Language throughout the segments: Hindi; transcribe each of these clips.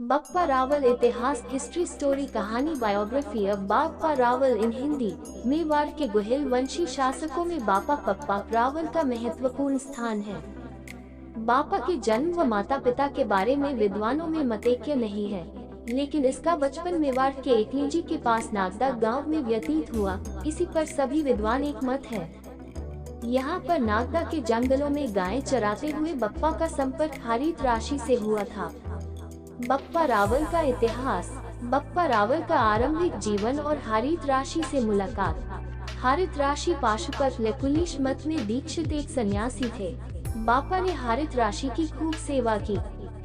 बप्पा रावल इतिहास हिस्ट्री स्टोरी कहानी बायोग्राफी अब बप्पा रावल इन हिंदी। मेवाड़ के गुहिल वंशी शासकों में बापा पप्पा रावल का महत्वपूर्ण स्थान है। बापा के जन्म व माता पिता के बारे में विद्वानों में मतैक्य नहीं है, लेकिन इसका बचपन मेवाड़ के एकलिंजी के पास नागदा गांव में व्यतीत हुआ, इसी पर सभी विद्वान एक मत है। यहाँ पर नागदा के जंगलों में गायें चराते हुए बप्पा का संपर्क हरित राशि से हुआ था। बप्पा रावल का इतिहास। बप्पा रावल का आरंभिक जीवन और हरित राशि से मुलाकात। हरित राशि पाशुपत लकुलिश मत में दीक्षित एक सन्यासी थे। बापा ने हरित राशि की खूब सेवा की।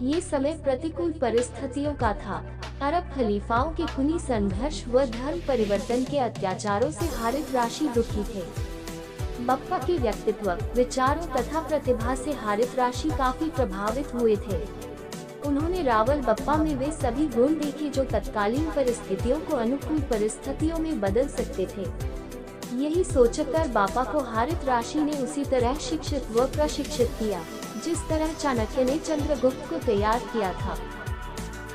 ये समय प्रतिकूल परिस्थितियों का था। अरब खलीफाओं के खूनी संघर्ष व धर्म परिवर्तन के अत्याचारों से हरित राशि दुखी थे। बप्पा के व्यक्तित्व, विचारों तथा प्रतिभा से हरित राशि काफी प्रभावित हुए थे। उन्होंने रावल बप्पा में वे सभी गुण देखे जो तत्कालीन परिस्थितियों को अनुकूल परिस्थितियों में बदल सकते थे। यही सोचकर बापा को हरित राशि ने उसी तरह शिक्षित व प्रशिक्षित किया, जिस तरह चाणक्य ने चंद्रगुप्त को तैयार किया था।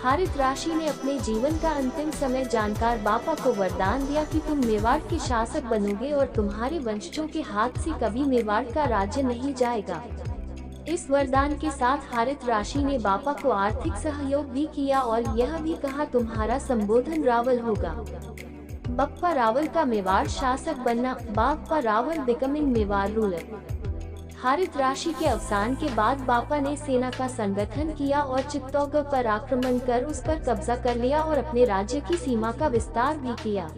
हरित राशि ने अपने जीवन का अंतिम समय जानकर बापा को वरदान दिया कि तुम मेवाड़ के शासक बनोगे और तुम्हारे वंशजों के हाथ से कभी मेवाड़ का राज्य नहीं जाएगा। इस वरदान के साथ हरित राशि ने बापा को आर्थिक सहयोग भी किया और यह भी कहा तुम्हारा संबोधन रावल होगा। बप्पा रावल का मेवाड़ शासक बनना। Bappa Rawal becoming Mewar ruler. हरित राशि के अवसान के बाद बापा ने सेना का संगठन किया और चित्तौड़गढ़ पर आक्रमण कर उस पर कब्जा कर लिया और अपने राज्य की सीमा का विस्तार भी किया।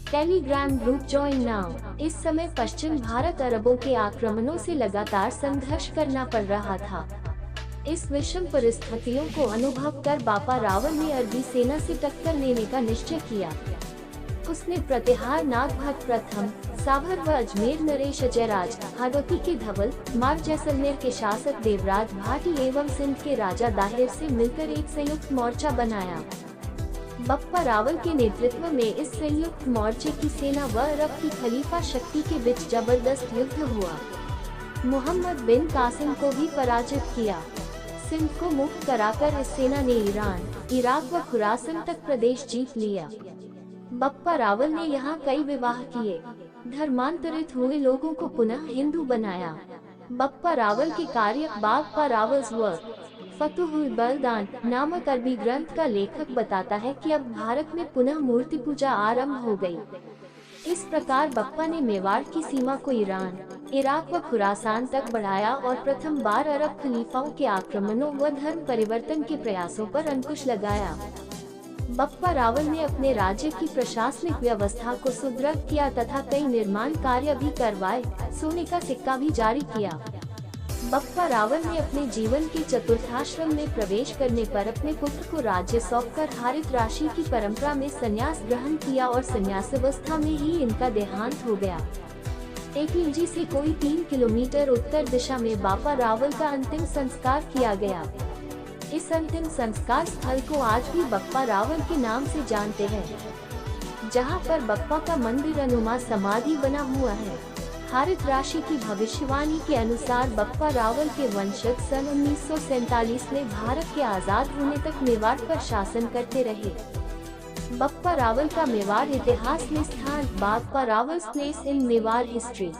Telegram group join now. इस समय पश्चिम भारत अरबों के आक्रमणों से लगातार संघर्ष करना पड़ रहा था। इस विषम परिस्थितियों को अनुभव कर बापा रावल ने अरबी सेना से टक्कर लेने का निश्चय किया। उसने प्रतिहार नागभट्ट प्रथम, साभर व अजमेर नरेश अजयराज, हाड़ौती के धवल, मार जैसलमेर के शासक देवराज भाटी एवं सिंध के राजा दाहिर से मिलकर एक संयुक्त मोर्चा बनाया। बप्पा रावल के नेतृत्व में इस संयुक्त मोर्चे की सेना व अरब की खलीफा शक्ति के बीच जबरदस्त युद्ध हुआ। मोहम्मद बिन कासिम को भी पराजित किया। सिंध को मुक्त कराकर इस सेना ने ईरान, इराक व खुरासन तक प्रदेश जीत लिया। बप्पा रावल ने यहाँ कई विवाह किए, धर्मांतरित हुए लोगों को पुनः हिंदू बनाया। बप्पा रावल के कार्य। बप्पा रावल्स वर्क। फतहुल बलदान नामक अरबी ग्रंथ का लेखक बताता है कि अब भारत में पुनः मूर्ति पूजा आरंभ हो गई। इस प्रकार बप्पा ने मेवाड़ की सीमा को ईरान, इराक व खुरासान तक बढ़ाया और प्रथम बार अरब खलीफाओं के आक्रमणों व धर्म परिवर्तन के प्रयासों पर अंकुश लगाया। बप्पा रावल ने अपने राज्य की प्रशासनिक व्यवस्था को सुदृढ़ किया तथा कई निर्माण कार्य भी करवाए। सोने का सिक्का भी जारी किया। बप्पा रावल ने अपने जीवन के चतुर्थाश्रम में प्रवेश करने पर अपने पुत्र को राज्य सौंपकर हरित राशि की परंपरा में संन्यास ग्रहण किया और संन्यासावस्था में ही इनका देहांत हो गया। एकलिंजी से कोई 3 किलोमीटर उत्तर दिशा में बप्पा रावल का अंतिम संस्कार किया गया। इस अंतिम संस्कार स्थल को आज भी बप्पा रावल के नाम से जानते हैं, जहां पर बप्पा का मंदिर अनुमा समाधि बना हुआ है। हरित राशि की भविष्यवाणी के अनुसार बप्पा रावल के वंशज सन 1947 में भारत के आजाद होने तक मेवाड़ पर शासन करते रहे। बप्पा रावल का मेवाड़ इतिहास में स्थान। Bappa Rawal's place in Mewar history.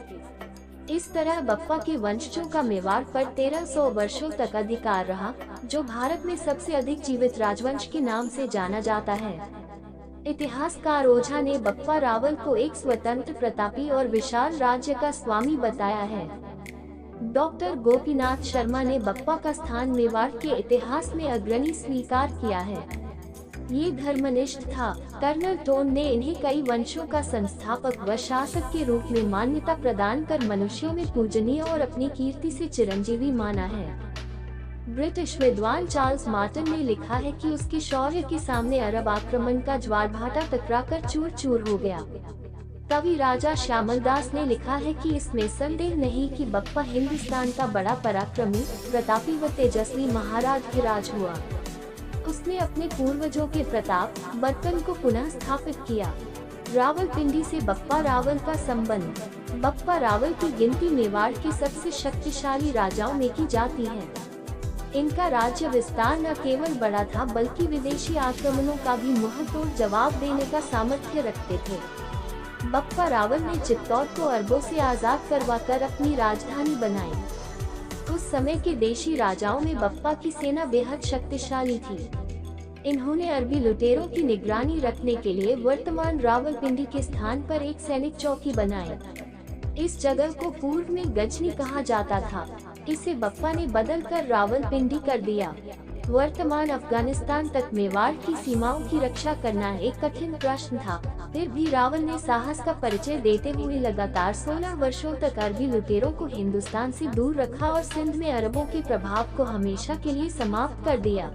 इस तरह बप्पा के वंशजों का मेवाड़ पर 1300 वर्षों तक अधिकार रहा, जो भारत में सबसे अधिक जीवित राजवंश के नाम से जाना जाता है। इतिहासकार ओझा ने बप्पा रावल को एक स्वतंत्र, प्रतापी और विशाल राज्य का स्वामी बताया है। डॉक्टर गोपीनाथ शर्मा ने बप्पा का स्थान मेवाड़ के इतिहास में अग्रणी स्वीकार किया है। ये धर्मनिष्ठ था। कर्नल टोन ने इन्हें कई वंशों का संस्थापक व शासक के रूप में मान्यता प्रदान कर मनुष्यों में पूजनीय और अपनी कीर्ति से चिरंजीवी माना है। ब्रिटिश विद्वान चार्ल्स मार्टिन ने लिखा है कि उसके शौर्य के सामने अरब आक्रमण का ज्वारभाटा टकराकर चूर चूर हो गया। कवि राजा श्यामल दास ने लिखा है कि इसमें संदेह नहीं कि बप्पा हिंदुस्तान का बड़ा पराक्रमी, प्रतापी व तेजस्वी महाराज हुआ। उसने अपने पूर्वजों के प्रताप, बर्तन को पुनः स्थापित किया। रावलपिंडी से बप्पा रावल का संबंध। बप्पा रावल की गिनती मेवाड़ के सबसे शक्तिशाली राजाओं में की जाती है। इनका राज्य विस्तार न केवल बड़ा था बल्कि विदेशी आक्रमणों का भी मुंहतोड़ जवाब देने का सामर्थ्य रखते थे। बप्पा रावल ने चित्तौड़ को अरबों से आजाद करवाकर अपनी राजधानी बनाई। उस समय के देशी राजाओं में बप्पा की सेना बेहद शक्तिशाली थी। इन्होंने अरबी लुटेरों की निगरानी रखने के लिए वर्तमान रावलपिंडी के स्थान पर एक सैनिक चौकी बनाई। इस जगह को पूर्व में गजनी कहा जाता था, इसे बप्पा ने बदलकर रावलपिंडी कर दिया। वर्तमान अफगानिस्तान तक मेवाड़ की सीमाओं की रक्षा करना एक कठिन प्रश्न था, फिर भी रावल ने साहस का परिचय देते हुए लगातार 16 वर्षों तक अरबी लुटेरों को हिंदुस्तान से दूर रखा और सिंध में अरबों के प्रभाव को हमेशा के लिए समाप्त कर दिया।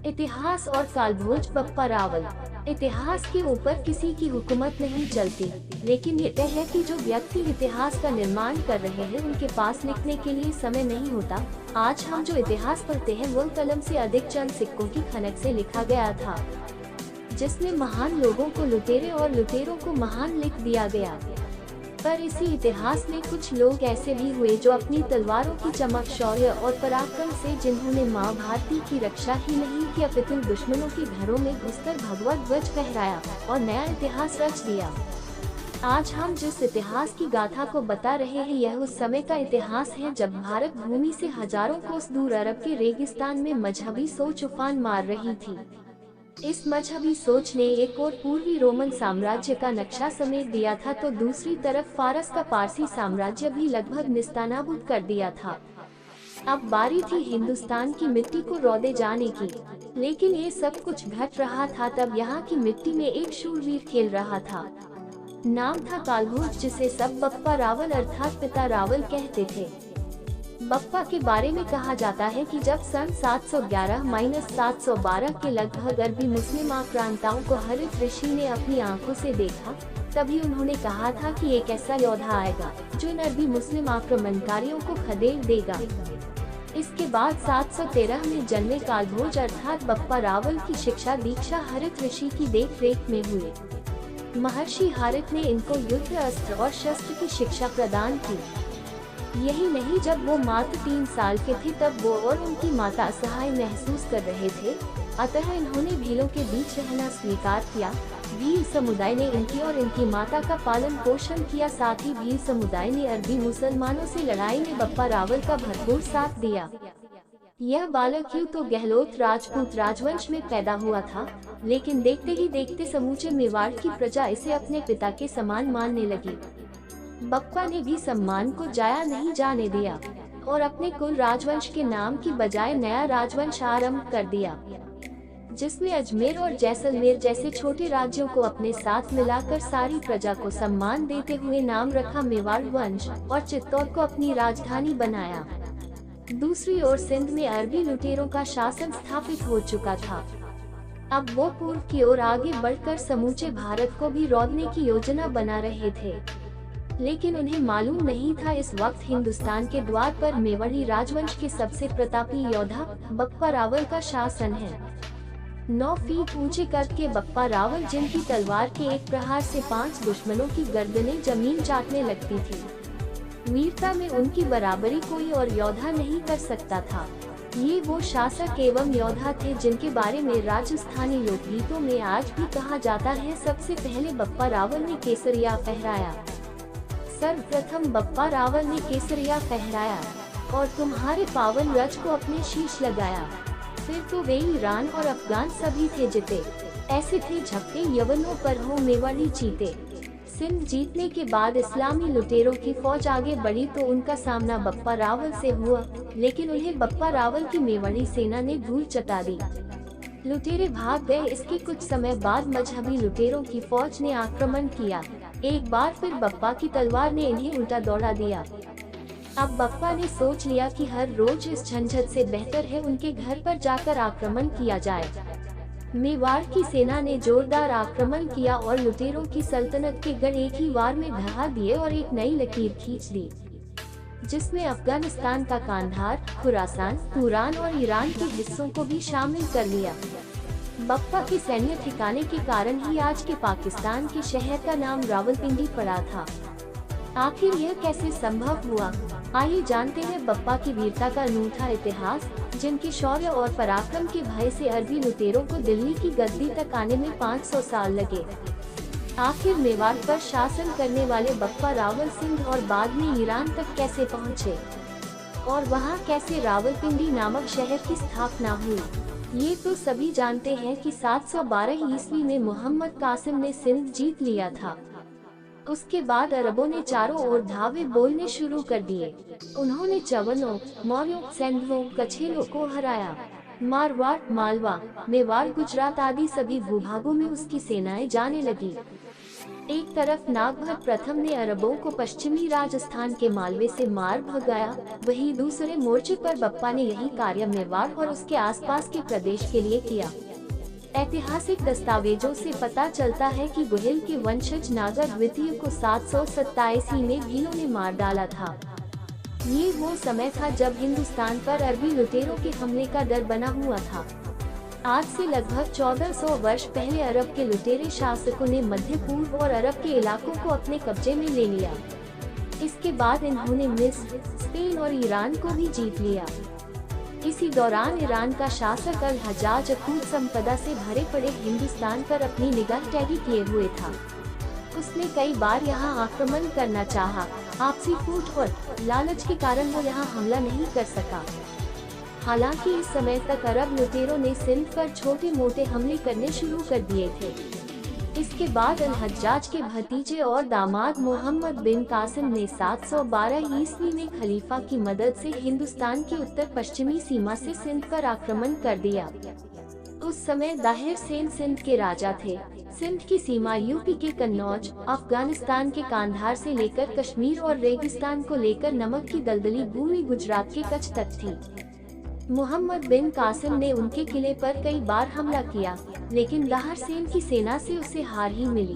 इतिहास और कालभोज बप्पा रावल। इतिहास के ऊपर किसी की हुकूमत नहीं चलती, लेकिन ये तय है कि जो व्यक्ति इतिहास का निर्माण कर रहे हैं उनके पास लिखने के लिए समय नहीं होता। आज हम जो इतिहास पढ़ते हैं वो कलम से अधिक चंद सिक्कों की खनक से लिखा गया था, जिसमें महान लोगों को लुटेरे और लुटेरों को महान लिख दिया गया। पर इसी इतिहास में कुछ लोग ऐसे भी हुए जो अपनी तलवारों की चमक, शौर्य और पराक्रम से, जिन्होंने माँ भारती की रक्षा ही नहीं की अपितु दुश्मनों के घरों में घुसकर भगवत ध्वज फहराया और नया इतिहास रच दिया। आज हम जिस इतिहास की गाथा को बता रहे हैं यह उस समय का इतिहास है जब भारत भूमि से हजारों कोस दूर अरब के रेगिस्तान में मजहबी सोच उफान मार रही थी। इस मजहबी सोच ने एक और पूर्वी रोमन साम्राज्य का नक्शा समेट दिया था तो दूसरी तरफ फारस का पारसी साम्राज्य भी लगभग निस्तानाबूद कर दिया था। अब बारी थी हिंदुस्तान की मिट्टी को रौंदे जाने की, लेकिन ये सब कुछ घट रहा था तब यहाँ की मिट्टी में एक शूरवीर खेल रहा था। नाम था कालभोज, जिसे सब बप्पा रावल अर्थात पिता रावल कहते थे। बप्पा के बारे में कहा जाता है कि जब सन 711-712 के लगभग अरबी मुस्लिम आक्रांताओं को हरित ऋषि ने अपनी आंखों से देखा, तभी उन्होंने कहा था कि एक ऐसा योद्धा आएगा जो इन अरबी मुस्लिम आक्रमणकारियों को खदेड़ देगा। इसके बाद 713 में जन्मे कालभोज अर्थात बप्पा रावल की शिक्षा दीक्षा हरित ऋषि की देख-रेख में हुई। महर्षि हरित ने इनको युद्ध, अस्त्र और शस्त्र की शिक्षा प्रदान की। यही नहीं, जब वो मात्र 3 साल के थे तब वो और उनकी माता असहाय महसूस कर रहे थे, अतः इन्होंने भीलों के बीच रहना स्वीकार किया। भील समुदाय ने इनकी और इनकी माता का पालन पोषण किया, साथ ही भील समुदाय ने अरबी मुसलमानों से लड़ाई में बप्पा रावल का भरपूर साथ दिया। यह बालक यूं तो गहलोत राजपूत राजवंश में पैदा हुआ था, लेकिन देखते ही देखते समूचे मेवाड़ की प्रजा इसे अपने पिता के समान मानने लगी। बप्पा ने भी सम्मान को जाया नहीं जाने दिया और अपने कुल राजवंश के नाम की बजाय नया राजवंश आरंभ कर दिया, जिसमें अजमेर और जैसलमेर जैसे छोटे राज्यों को अपने साथ मिलाकर सारी प्रजा को सम्मान देते हुए नाम रखा मेवाड़ वंश और चित्तौड़ को अपनी राजधानी बनाया। दूसरी ओर सिंध में अरबी लुटेरों का शासन स्थापित हो चुका था। अब वो पूर्व की ओर आगे बढ़कर समूचे भारत को भी रौंदने की योजना बना रहे थे, लेकिन उन्हें मालूम नहीं था इस वक्त हिंदुस्तान के द्वार पर मेवाड़ी राजवंश के सबसे प्रतापी योद्धा बप्पा रावल का शासन है। 9 फीट ऊंचे कद के बप्पा रावल, जिनकी तलवार के एक प्रहार से 5 दुश्मनों की गर्दनें जमीन चाटने लगती थी। वीरता में उनकी बराबरी कोई और योद्धा नहीं कर सकता था। ये वो शासक एवं योद्धा थे जिनके बारे में राजस्थानी लोकगीतों में आज भी कहा जाता है, सबसे पहले बप्पा रावल ने केसरिया फहराया। सर्वप्रथम बप्पा रावल ने केसरिया फहराया और तुम्हारे पावन रज को अपने शीश लगाया। फिर तो वे ईरान और अफगान सभी थे जीते, ऐसे थे झपटे यवनों पर हो मेवाड़ी जीते। सिंध जीतने के बाद इस्लामी लुटेरों की फौज आगे बढ़ी तो उनका सामना बप्पा रावल से हुआ, लेकिन उन्हें बप्पा रावल की मेवाड़ी सेना ने धूल चटा दी। लुटेरे भाग गए। इसके कुछ समय बाद मजहबी लुटेरों की फौज ने आक्रमण किया। एक बार फिर बप्पा की तलवार ने इन्हें उल्टा दौड़ा दिया। अब बप्पा ने सोच लिया कि हर रोज इस झंझट से बेहतर है उनके घर पर जाकर आक्रमण किया जाए। मेवाड़ की सेना ने जोरदार आक्रमण किया और लुटेरों की सल्तनत के गढ़ एक ही वार में ढहा दिए और एक नई लकीर खींच दी, जिसमें अफगानिस्तान का कांधार, खुरासान, तुरान और ईरान के हिस्सों को भी शामिल कर लिया। बप्पा के सैन्य ठिकाने के कारण ही आज के पाकिस्तान के शहर का नाम रावलपिंडी पड़ा था। आखिर यह कैसे संभव हुआ? आइए जानते हैं बप्पा की वीरता का अनूठा इतिहास, जिनके शौर्य और पराक्रम के भय से अरबी लुटेरों को दिल्ली की गद्दी तक आने में 500 साल लगे। आखिर मेवाड़ पर शासन करने वाले बप्पा रावल सिंह और बाद में ईरान तक कैसे पहुँचे और वहाँ कैसे रावलपिंडी नामक शहर की स्थापना हुई, ये तो सभी जानते हैं कि 712 ईस्वी में मोहम्मद कासिम ने सिंध जीत लिया था। उसके बाद अरबों ने चारों ओर धावे बोलने शुरू कर दिए। उन्होंने चवनों, मौर्यों, सेंधवों, कछेलों को हराया। मारवाड़, मालवा, मेवाड़, गुजरात आदि सभी भूभागों में उसकी सेनाएं जाने लगी। एक तरफ नागभट्ट प्रथम ने अरबों को पश्चिमी राजस्थान के मालवे से मार भगाया, वहीं दूसरे मोर्चे पर बप्पा ने यही कार्य मेवाड़ और उसके आसपास के प्रदेश के लिए किया। ऐतिहासिक दस्तावेजों से पता चलता है कि गुहिल के वंशज नागा द्वितीय को 727 में भीलों ने मार डाला था। ये वो समय था जब हिंदुस्तान पर अरबी लुटेरों के हमले का डर बना हुआ था। आज से लगभग 1400 वर्ष पहले अरब के लुटेरे शासकों ने मध्य पूर्व और अरब के इलाकों को अपने कब्जे में ले लिया। इसके बाद इन्होंने मिस्र, स्पेन और ईरान को भी जीत लिया। इसी दौरान ईरान का शासक अल हज्जाज अकूत संपदा से भरे पड़े हिंदुस्तान पर अपनी निगाह टैगी किए हुए था। उसने कई बार यहाँ आक्रमण करना चाहा, आपसी फूट और लालच के कारण वो यहाँ हमला नहीं कर सका। हालांकि इस समय तक अरब लुटेरों ने सिंध पर छोटे मोटे हमले करने शुरू कर दिए थे। इसके बाद अल हज्जाज के भतीजे और दामाद मोहम्मद बिन कासिम ने 712 ईस्वी में खलीफा की मदद से हिंदुस्तान की उत्तर पश्चिमी सीमा से सिंध पर आक्रमण कर दिया। उस समय दाहिर सेन सिंध के राजा थे। सिंध की सीमा यूपी के कन्नौज, अफगानिस्तान के कांधार से लेकर कश्मीर और रेगिस्तान को लेकर नमक की दलदली भूमि गुजरात के कच्छ तक थी। मोहम्मद बिन कासिम ने उनके किले पर कई बार हमला किया, लेकिन दाहिर सेन की सेना से उसे हार ही मिली।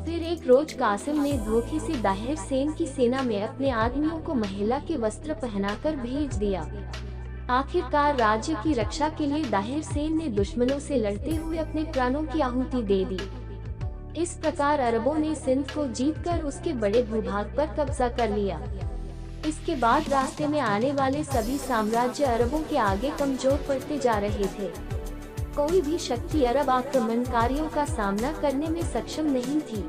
फिर एक रोज कासिम ने धोखे से दाहिर सेन की सेना में अपने आदमियों को महिला के वस्त्र पहनाकर भेज दिया। आखिरकार राज्य की रक्षा के लिए दाहिर सेन ने दुश्मनों से लड़ते हुए अपने प्राणों की आहुति दे दी। इस प्रकार अरबों ने सिंध को जीतकर उसके बड़े भूभाग पर कब्जा कर लिया। इसके बाद रास्ते में आने वाले सभी साम्राज्य अरबों के आगे कमजोर पड़ते जा रहे थे। कोई भी शक्ति अरब आक्रमणकारियों का सामना करने में सक्षम नहीं थी।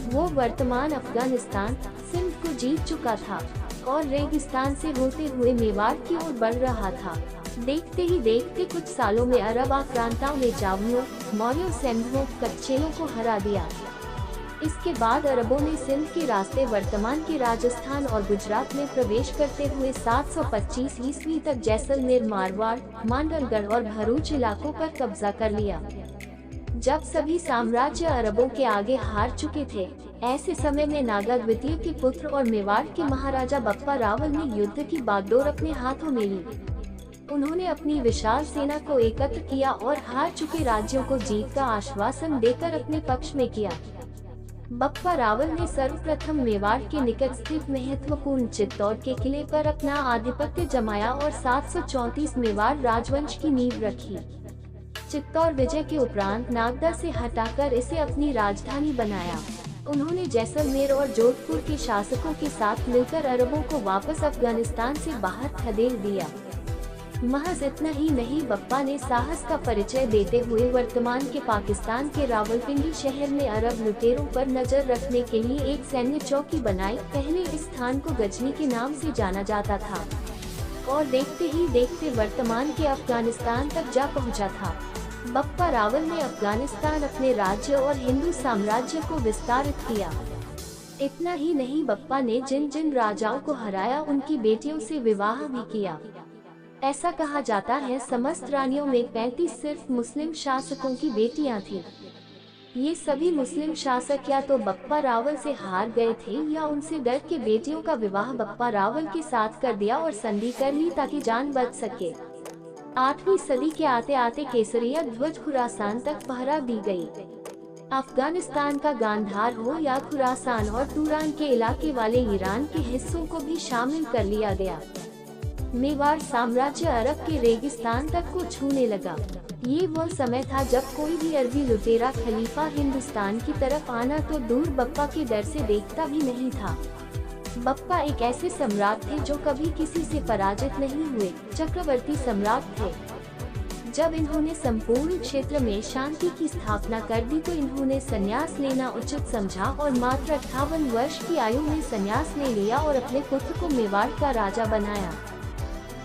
वो वर्तमान अफगानिस्तान, सिंध को जीत चुका था और रेगिस्तान से होते हुए मेवाड़ की ओर बढ़ रहा था। देखते ही देखते कुछ सालों में अरब आक्रांताओं ने जावनियों, मौर्यों, सेंधवों, कच्छेलों को हरा दिया। इसके बाद अरबों ने सिंध के रास्ते वर्तमान के राजस्थान और गुजरात में प्रवेश करते हुए 725 ईस्वी तक जैसलमेर, मारवाड़, मांडलगढ़ और भरूच इलाकों पर कब्जा कर लिया। जब सभी साम्राज्य अरबों के आगे हार चुके थे, ऐसे समय में नागा द्वितीय के पुत्र और मेवाड़ के महाराजा बप्पा रावल ने युद्ध की बागडोर अपने हाथों में ली। उन्होंने अपनी विशाल सेना को एकत्र किया और हार चुके राज्यों को जीत का आश्वासन देकर अपने पक्ष में किया। बप्पा रावल ने सर्वप्रथम मेवाड़ के निकट स्थित महत्वपूर्ण चित्तौड़ के किले पर अपना आधिपत्य जमाया और 734 मेवाड़ राजवंश की नींव रखी। चित्तौड़ विजय के उपरांत नागदा से हटाकर इसे अपनी राजधानी बनाया। उन्होंने जैसलमेर और जोधपुर के शासकों के साथ मिलकर अरबों को वापस अफगानिस्तान से बाहर खदेड़ दिया। महज इतना ही नहीं, बप्पा ने साहस का परिचय देते हुए वर्तमान के पाकिस्तान के रावलपिंडी शहर में अरब लुटेरों पर नजर रखने के लिए एक सैन्य चौकी बनाई। पहले इस स्थान को गजनी के नाम से जाना जाता था और देखते ही देखते वर्तमान के अफगानिस्तान तक जा पहुंचा था। बप्पा रावल ने अफगानिस्तान, अपने राज्य और हिंदू साम्राज्य को विस्तारित किया। इतना ही नहीं, बप्पा ने जिन जिन राजाओं को हराया उनकी बेटियों से विवाह भी किया। ऐसा कहा जाता है समस्त रानियों में 35 सिर्फ मुस्लिम शासकों की बेटियां थीं। ये सभी मुस्लिम शासक या तो बप्पा रावल से हार गए थे या उनसे डर के बेटियों का विवाह बप्पा रावल के साथ कर दिया और संधि कर ली ताकि जान बच सके। 8वीं सदी के आते आते केसरिया ध्वज खुरासान तक फहरा दी गई। अफगानिस्तान का गांधार हो या खुरासान और तुरान के इलाके वाले ईरान के हिस्सों को भी शामिल कर लिया गया। मेवाड़ साम्राज्य अरब के रेगिस्तान तक को छूने लगा। ये वो समय था जब कोई भी अरबी लुटेरा खलीफा हिंदुस्तान की तरफ आना तो दूर बप्पा के डर से देखता भी नहीं था। बप्पा एक ऐसे सम्राट थे जो कभी किसी से पराजित नहीं हुए, चक्रवर्ती सम्राट थे। जब इन्होंने संपूर्ण क्षेत्र में शांति की स्थापना कर दी तो इन्होंने संन्यास लेना उचित समझा और मात्र 58 वर्ष की आयु में संन्यास ले लिया और अपने पुत्र को मेवाड़ का राजा बनाया।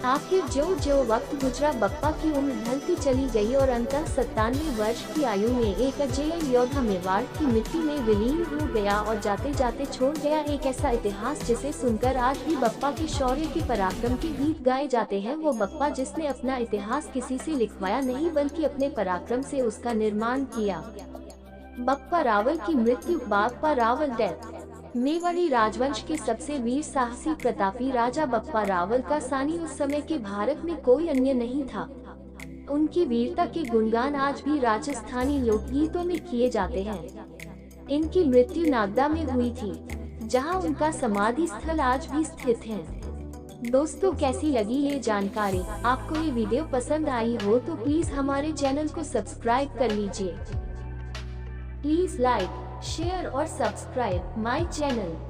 आखिर ज्यों ज्यों वक्त गुजरा बप्पा की उम्र ढलती चली गई और अंततः 97 वर्ष की आयु में एक अजेय योद्धा मेवाड़ की मिट्टी में विलीन हो गया और जाते जाते छोड़ गया एक ऐसा इतिहास जिसे सुनकर आज भी बप्पा के शौर्य के पराक्रम के गीत गाए जाते हैं। वो बप्पा जिसने अपना इतिहास किसी से लिखवाया नहीं बल्कि अपने पराक्रम से उसका निर्माण किया। बप्पा रावल की मृत्यु। बप्पा रावल डेथ। मेवाड़ी राजवंश के सबसे वीर साहसी प्रतापी राजा बप्पा रावल का सानी उस समय के भारत में कोई अन्य नहीं था। उनकी वीरता के गुणगान आज भी राजस्थानी लोकगीतों में किए जाते हैं। इनकी मृत्यु नागदा में हुई थी, जहां उनका समाधि स्थल आज भी स्थित है। दोस्तों, कैसी लगी ये जानकारी? आपको ये वीडियो पसंद आई हो तो प्लीज हमारे चैनल को सब्सक्राइब कर लीजिए। प्लीज लाइक, शेयर और सब्सक्राइब माय चैनल।